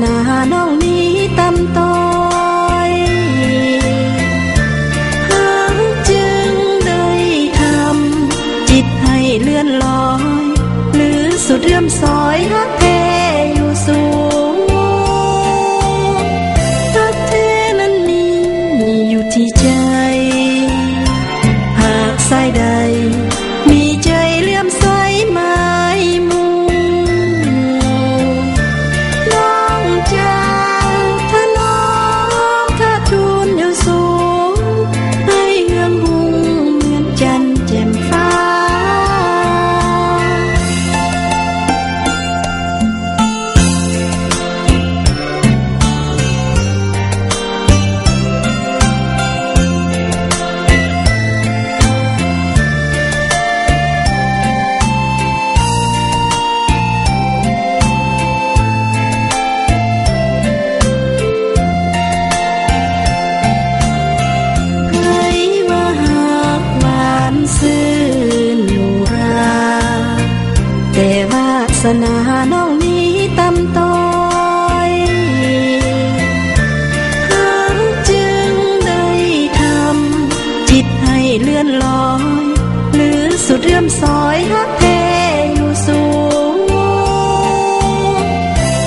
นาน้องนี้ตำต้อยหากจึงได้ทำจิตให้เลื่อนลอยหรือสุดเรื่อมซอยฮักแท้อยู่สูงฮักแท้นั้นมีอยู่ที่ใจหากสายใดมีใจเลื่อมใสไม้มุงน้องจะถนอมถ้าทูลอยู่สูงให้เอื้องหุงเหมือนจันทร์แจ่มฟ้าศาสนาน้องนี้ตำต้อยหากจึงได้ทำจิตให้เลื่อนลอยหรือสุดเรื่อมซอยฮักแท้อยู่สูง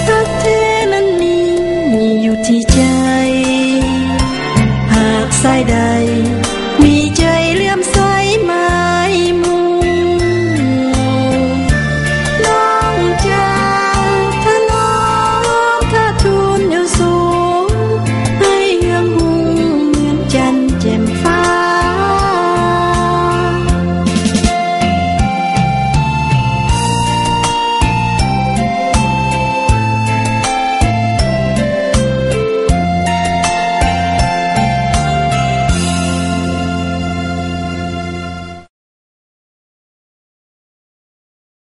ฮักแท้นั้นมีอยู่ที่ใจหากสายใด